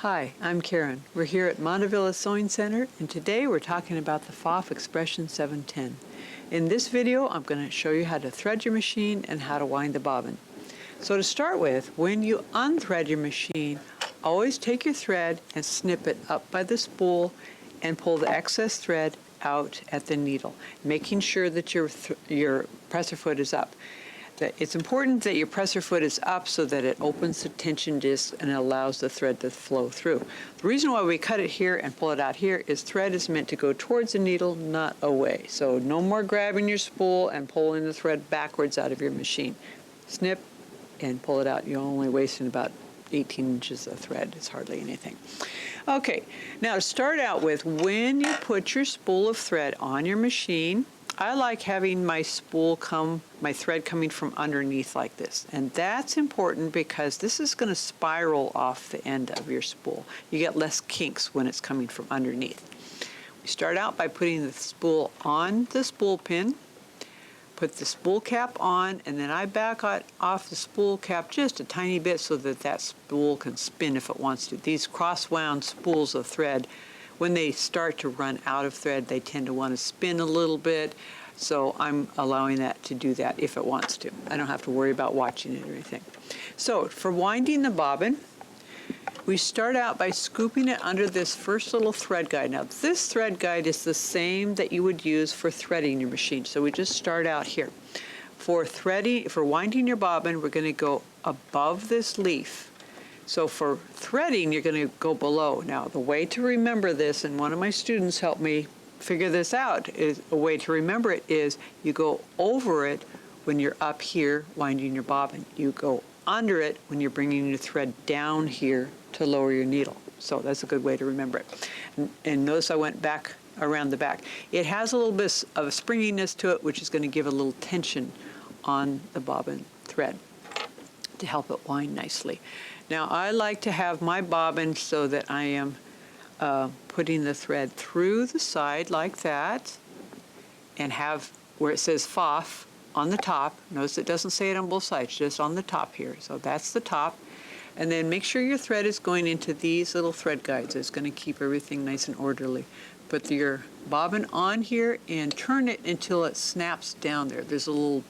Hi, I'm Karen. We're here at Montevilla Sewing Center, and today we're talking about the Pfaff Expression 710. In this video, I'm going to show you how to thread your machine and how to wind the bobbin. So to start with, when you unthread your machine, always take your thread and snip it up by the spool and pull the excess thread out at the needle, making sure that your presser foot is up. It's important that your presser foot is up so that it opens the tension disc and allows the thread to flow through. The reason why we cut it here and pull it out here is thread is meant to go towards the needle, not away. So no more grabbing your spool and pulling the thread backwards out of your machine. Snip and pull it out. You're only wasting about 18 inches of thread. It's hardly anything. Okay, now to start out with, when you put your spool of thread on your machine, I like having my thread coming from underneath like this. And that's important because this is going to spiral off the end of your spool. You get less kinks when it's coming from underneath. We start out by putting the spool on the spool pin, put the spool cap on, and then I back off the spool cap just a tiny bit so that that spool can spin if it wants to. These cross-wound spools of thread, when they start to run out of thread, they tend to want to spin a little bit, so I'm allowing that to do that if it wants to. I don't have to worry about watching it or anything. So for winding the bobbin, we start out by scooping it under this first little thread guide. Now this thread guide is the same that you would use for threading your machine, so we just start out here. For winding your bobbin, we're going to go above this leaf. So for threading, you're going to go below. Now, the way to remember this, and one of my students helped me figure this out, is a way to remember it is you go over it when you're up here winding your bobbin. You go under it when you're bringing your thread down here to lower your needle. So that's a good way to remember it. And notice I went back around the back. It has a little bit of a springiness to it, which is going to give a little tension on the bobbin thread to help it wind nicely. Now I like to have my bobbin so that I am putting the thread through the side like that and have where it says Pfaff on the top. Notice it doesn't say it on both sides, just on the top here. So that's the top. And then make sure your thread is going into these little thread guides. It's going to keep everything nice and orderly. Put your bobbin on here and turn it until it snaps down there. There's a little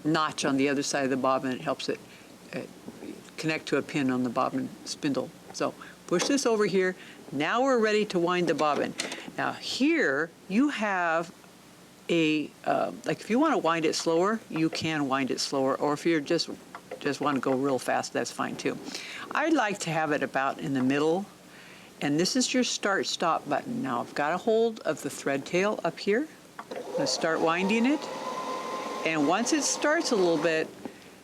notch on the other side of the bobbin. It helps it connect to a pin on the bobbin spindle. So push this over here. Now we're ready to wind the bobbin. Now here you have a, like if you want to wind it slower, you can wind it slower, or if you just want to go real fast, that's fine too. I like to have it about in the middle, and this is your start-stop button. Now I've got a hold of the thread tail up here. Let's start winding it, and once it starts a little bit,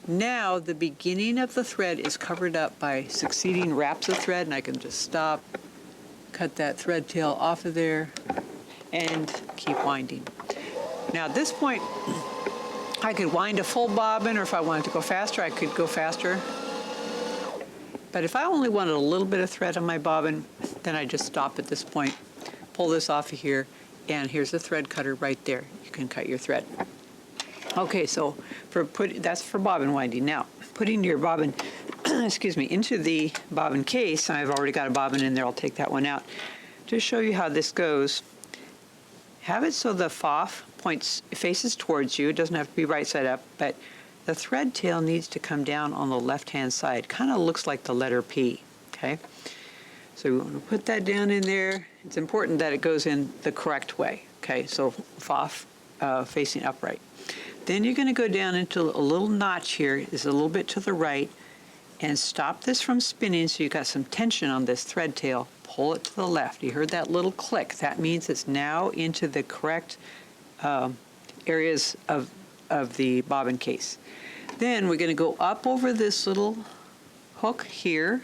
now the beginning of the thread is covered up by succeeding wraps of thread, and I can just stop, cut that thread tail off of there, and keep winding. Now at this point, I could wind a full bobbin, or if I wanted to go faster, I could go faster. But if I only wanted a little bit of thread on my bobbin, then I just stop at this point, pull this off of here, and here's the thread cutter right there. You can cut your thread. Okay, so that's for bobbin winding. Now, putting your bobbin, excuse me, into the bobbin case, I've already got a bobbin in there, I'll take that one out. To show you how this goes, have it so the Pfaff faces towards you. It doesn't have to be right side up, but the thread tail needs to come down on the left-hand side. Kind of looks like the letter P, okay? So we want to put that down in there. It's important that it goes in the correct way, okay? So Pfaff facing upright. Then you're going to go down into a little notch here, is a little bit to the right, and stop this from spinning so you've got some tension on this thread tail. Pull it to the left. You heard that little click. That means it's now into the correct areas of the bobbin case. Then we're going to go up over this little hook here,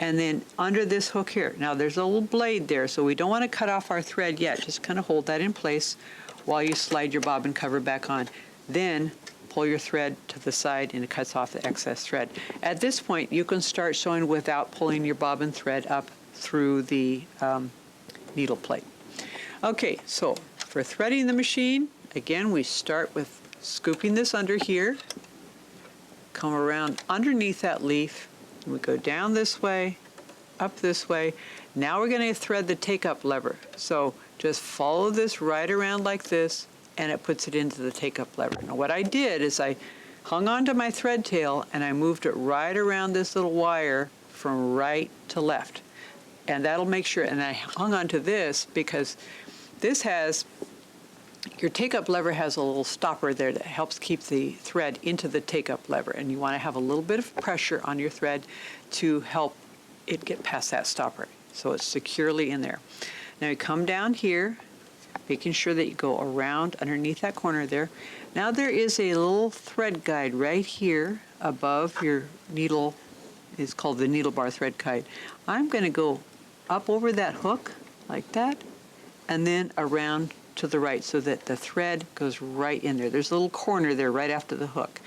and then under this hook here. Now there's a little blade there, so we don't want to cut off our thread yet. Just kind of hold that in place while you slide your bobbin cover back on. Then pull your thread to the side and it cuts off the excess thread. At this point, you can start sewing without pulling your bobbin thread up through the needle plate. Okay, so for threading the machine, again, we start with scooping this under here, come around underneath that leaf, and we go down this way, up this way. Now we're going to thread the take-up lever. So just follow this right around like this, and it puts it into the take-up lever. Now what I did is I hung onto my thread tail and I moved it right around this little wire from right to left. And that'll make sure, and I hung onto this because this has, your take-up lever has a little stopper there that helps keep the thread into the take-up lever. And you want to have a little bit of pressure on your thread to help it get past that stopper, so it's securely in there. Now you come down here, making sure that you go around underneath that corner there. Now there is a little thread guide right here above your needle. It's called the needle bar thread guide. I'm going to go up over that hook like that, and then around to the right so that the thread goes right in there. There's a little corner there right after the hook.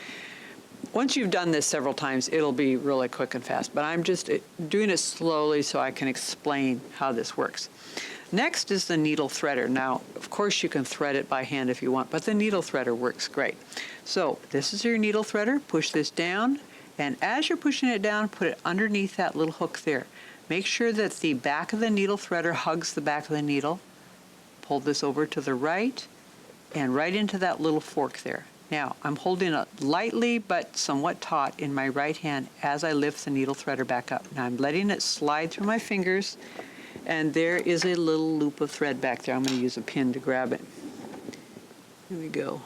Once you've done this several times, it'll be really quick and fast, but I'm just doing it slowly so I can explain how this works. Next is the needle threader. Now, of course you can thread it by hand if you want, but the needle threader works great. So this is your needle threader. Push this down, and as you're pushing it down, put it underneath that little hook there. Make sure that the back of the needle threader hugs the back of the needle. Pull this over to the right and right into that little fork there. Now, I'm holding it lightly but somewhat taut in my right hand as I lift the needle threader back up. Now I'm letting it slide through my fingers, and there is a little loop of thread back there. I'm going to use a pin to grab it. Here we go.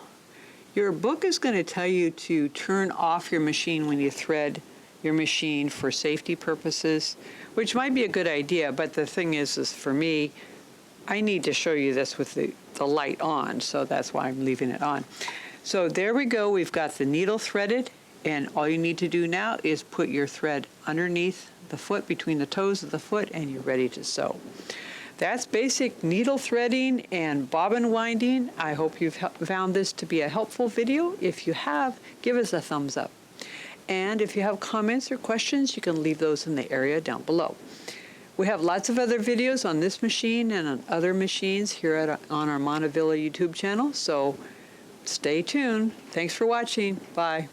Your book is going to tell you to turn off your machine when you thread your machine for safety purposes, which might be a good idea, but the thing is for me, I need to show you this with the light on, so that's why I'm leaving it on. So there we go, we've got the needle threaded, and all you need to do now is put your thread underneath the foot, between the toes of the foot, and you're ready to sew. That's basic needle threading and bobbin winding. I hope you've found this to be a helpful video. If you have, give us a thumbs up. And if you have comments or questions, you can leave those in the area down below. We have lots of other videos on this machine and on other machines here on our Montevilla YouTube channel, so stay tuned. Thanks for watching. Bye.